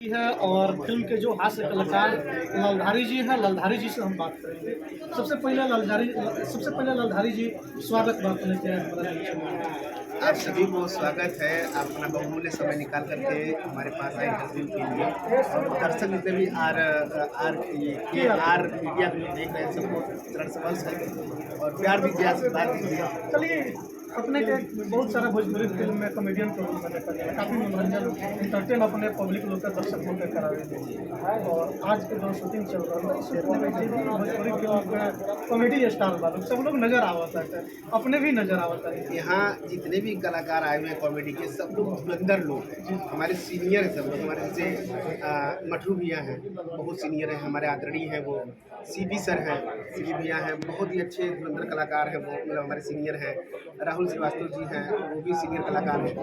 की है और फिल्म के जो हास्य कलाकार ललधारी जी हैं, ललधारी जी से हम बात करेंगे। सबसे पहले ललधारी जी, स्वागत बात करने के हमारा न्यूज़ चैनल में। आप सभी को स्वागत है। आप अपना बहुमूल्य समय निकाल करके हमारे पास आए इंटरव्यू के लिए। और दर्शक जितने भी आर मीडिया को देख रहे हैं, सबको चरण स्पर्श करके और प्यार दीजिए, आशीर्वाद दीजिए। चलिए, अपने के बहुत सारा भोजपुरी फिल्म में कॉमेडियन को रोल मैंने कर काफ़ी मनोरंजन इंटरटेन अपने पब्लिक लोग के दर्शक लोग के करावे थे। और आज के जो शूटिंग चल रहा है, शूटिंग में जितने भी भोजपुरी फिल्म के कॉमेडी स्टार वालों सब लोग नजर आवता है, अपने भी नजर आवता है। यहाँ जितने भी कलाकार आए हुए हैं कॉमेडी के, सब लोग धुरंधर लोग हैं, हमारे सीनियर हैं सब लोग। हमारे जैसे मठरू भैया हैं, बहुत सीनियर हैं, हमारे आदरणीय हैं वो। सीबी सर हैं, सीबी भैया हैं, बहुत ही अच्छे धुरंधर कलाकार हैं वो, मतलब हमारे सीनियर हैं। राहुल श्रीवास्तव जी हैं, वो भी सीनियर कलाकार हैं।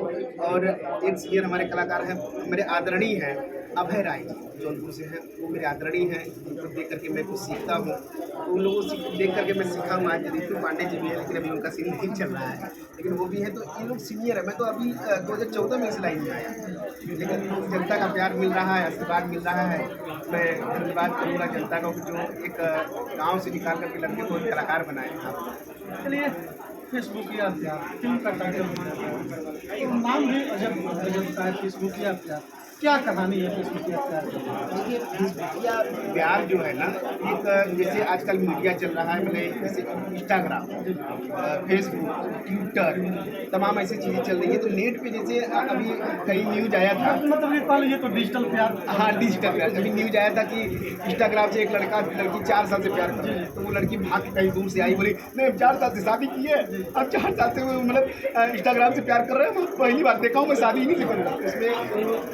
और एक सीनियर हमारे कलाकार हैं, मेरे आदरणीय हैं अभय राय जी, जौनपुर से हैं। वो मेरे आदरणीय हैं, उनको देख करके मैं कुछ सीखता हूँ। तो उन लोगों से देख करके मैं सीखा हूँ। आज रितु पांडे जी भी है, लेकिन अभी उनका सीन नहीं चल रहा है, लेकिन वो भी है। तो ये लोग सीनियर है। मैं तो अभी 2014 में इस लाइन में आया, लेकिन जनता का प्यार मिल रहा है, आशीर्वाद मिल रहा है। मैं धन्यवाद करूँगा जनता का, जो एक गाँव से निकाल करके लड़के को कलाकार बनाए। चलिए, फेसबुकिया प्यार फिल्म का टाइटल तो नाम भी अजब का है, फेसबुकिया प्यार। क्या कहानी है फेसबुकिया प्यार की? देखिए, फेसबुकिया प्यार जो है ना, एक जैसे आजकल मीडिया चल रहा है, मैंने जैसे इंस्टाग्राम, फेसबुक, ट्विटर, तमाम ऐसी चीज़ें चल रही है। तो नेट पे जैसे अभी कहीं न्यूज आया था, मतलब ये कह लीजिए तो डिजिटल प्यार। हाँ, डिजिटल प्यार। अभी न्यूज आया था कि इंस्टाग्राम से एक लड़की 4 साल से प्यार कर रही है। तो वो लड़की भाग के कहीं दूर से आई, बोली नहीं, 4 साल से शादी की है, अब 4 साल से मतलब इंस्टाग्राम से प्यार कर रहे हैं। मैं पहली बार देखा हूँ, मैं शादी ही नहीं से करूँगा। उसमें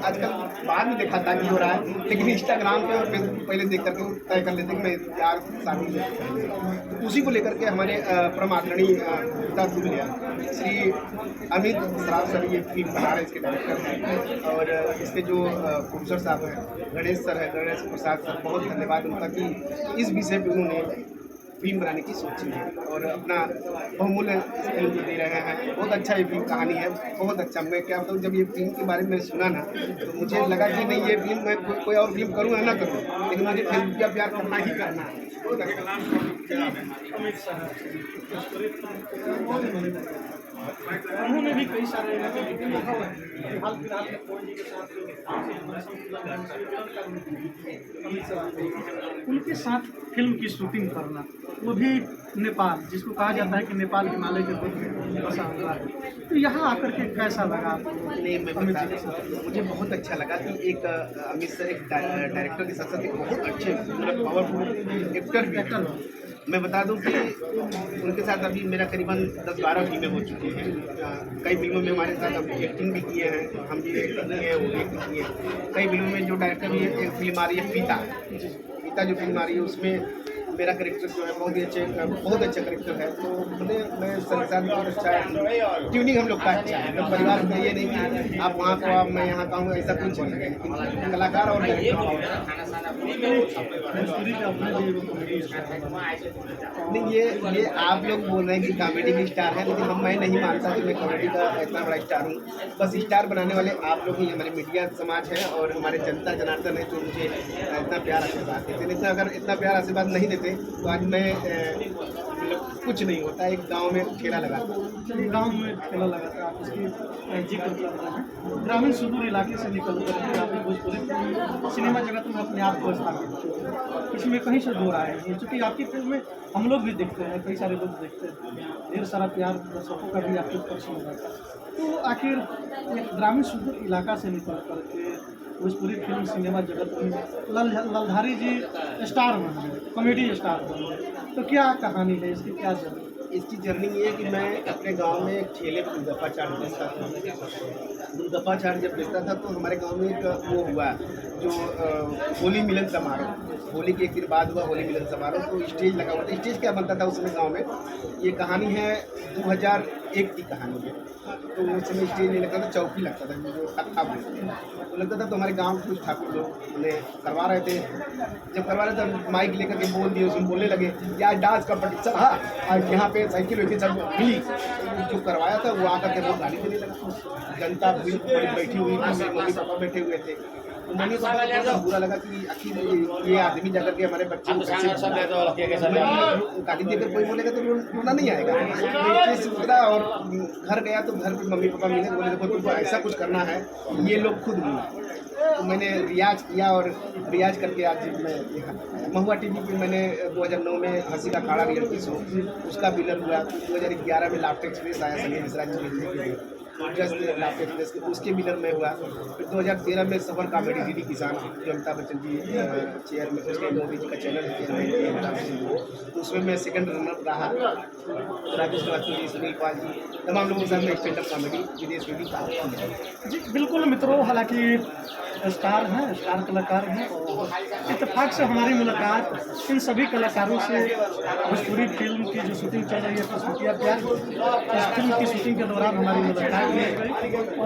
आजकल बाद में देखा था कि हो रहा है, लेकिन इंस्टाग्राम पे और फेसबुक पहले देख करके वो तय कर लेते कि मैं प्यार शादी में। तो उसी को लेकर के हमारे परम आदरणीय पिता श्री अमित सराफ सर ये फिल्म बना रहे हैं, इसके डायरेक्टर हैं। और इसके जो प्रोड्यूसर साहब हैं, गणेश सर है, गणेश प्रसाद सर, बहुत धन्यवाद उनका कि इस विषय पे उन्होंने फिल्म बनाने की सोची है और अपना बहुमूल्य फिल्म जो दे रहे हैं। बहुत अच्छा ये फिल्म कहानी है, बहुत अच्छा। मैं क्या बताऊँ, जब ये फिल्म के बारे में सुना ना, तो मुझे लगा कि नहीं, ये फिल्म मैं कोई और फिल्म करूँ या ना करूँ, लेकिन मुझे फिल्म का प्यार करना ही करना है। बहुत अच्छा। उन्होंने भी कई सारे हाल फिलहाल में पवन जी के साथ उनके साथ फिल्म की शूटिंग करना, वो भी नेपाल, जिसको कहा जाता है कि नेपाल हिमालय के बीच में बसा हुआ है। तो यहाँ आकर के कैसा लगा आपको? नहीं, मैं बता दूँ, मुझे बहुत अच्छा लगा कि एक अमित सर एक डायरेक्टर के साथ साथ एक बहुत अच्छे, मतलब पावरफुल एक्टर भी हैं। मैं बता दूं कि उनके साथ अभी मेरा करीबन 10-12 फिल्में हो चुकी हैं। कई फिल्मों में हमारे साथ अभी एक्टिंग भी किए हैं, हम भी एक्टिंग किए हैं, वो भी एक्टिंग किए हैं। कई फिल्मों में जो डायरेक्टर भी है, एक फिल्म आ रही है पीता जो फिल्म आ रही है, उसमें मेरा करेक्टर जो है बहुत अच्छा करेक्टर है। तो मैं संसार में बहुत अच्छा है, ट्यूनिंग हम लोग का अच्छा है। तो परिवार में ये नहीं कि आप वहाँ को आप मैं यहाँ का हूँ, ऐसा कुछ नहीं है। लेकिन कलाकार और नहीं, ये आप लोग बोल रहे हैं कि कॉमेडी की स्टार है, लेकिन मैं नहीं मानता कि मैं कॉमेडी का इतना बड़ा स्टार हूँ। बस स्टार बनाने वाले आप लोग ही, हमारे मीडिया समाज है और हमारे जनता जनार्दन है, जो मुझे इतना प्यार आशीर्वाद देते हैं। अगर इतना प्यार आशीर्वाद नहीं देते तो आज मैं मतलब कुछ नहीं होता। एक गांव में ठेला लगाता। चलिए, गांव में ठेला लगाता, आप इसकी जिक्र कर रहे हैं। ग्रामीण सुदूर इलाके से निकल कर के आपने भोजपुरी सिनेमा जगत में अपने आप को स्थापित, इसमें कहीं से दूर आए हैं। चूँकि आपकी फिल्म में हम लोग भी देखते हैं, कई सारे लोग देखते हैं, ढेर सारा प्यार दर्शकों का भी आपके ऊपर से होता है। तो आखिर एक ग्रामीण सुदूर इलाका से निकल कर के भोजपुरी फिल्म सिनेमा जगत में ललधारी जी स्टार बन गए, कॉमेडी स्टार बन गए। तो क्या कहानी है इसकी, क्या जर्नी? इसकी जर्नी ये है कि मैं अपने गांव में एक ठेले पर दूधप्पा चाट बेचता था। दूधप्पा चाट जब बेचता था तो हमारे गांव में एक वो हुआ जो होली मिलन समारोह, होली के एक दिन बाद हुआ होली मिलन समारोह। तो स्टेज लगा हुआ था। स्टेज क्या बनता था उस समय गाँव में, ये कहानी है 2001 की कहानी है। तो उस समय स्टेज नहीं लगता था, चौकी लगता था, जो कत्था बोलते हैं तो लगता था। तो हमारे गाँव के कुछ ठाकुर लोग उन्हें करवा रहे थे। जब करवा रहे थे, माइक लेकर के बोल दिए, उसमें बोलने लगे यार डांस कॉम्पिटिशन, हाँ आज यहाँ पे साइकिल वैकिल सब मिली। जो करवाया था वो आकर के वो गाली देने लगा। जनता बड़ी बैठी हुई थी, मेरे मम्मी पापा बैठे हुए थे। तो मम्मी पापा को बहुत बुरा लगा कि आखिर ये आदमी जाकर के हमारे बच्चे को कैसे गाली देकर कोई बोलेगा तो रोना नहीं आएगा। नीचे से उतरा और घर गया तो घर पे मम्मी पापा मिले तो बोले देखो तुमको ऐसा कुछ करना है, ये लोग खुद बोले। तो मैंने रियाज किया और रियाज करके आज मैं यहाँ महुआ टीवी पे मैंने 2009 में हंसी का खाड़ा रियलिटी शो उसका विनर हुआ। 2011 में लाफ्टर एक्सप्रेस आया संजय मिश्रा जी के जस्ट लाफ्टर एक्सप्रेस के उसके विनर में हुआ। फिर 2013 में सफर कॉमेडी डीडी किसान जो अमिताभ बच्चन जी चेयर में उसके मोदी जी का चैनल है तो उसमें मैं सेकंड रनर रहा। राजेश श्रीवास्तव जी, सुनील पाल जी, तमाम लोगों के साथ में स्टैंड अप कॉमेडी विदेश में भी काम किया। जी बिल्कुल मित्रों, हालांकि स्टार हैं, स्टार कलाकार हैं और इत्तेफाक से हमारी मुलाकात इन सभी कलाकारों से भोजपुरी फिल्म की जो शूटिंग चल रही है, खुशबुटिया प्यार, इस फिल्म की शूटिंग के दौरान हमारी मुलाकात हुई।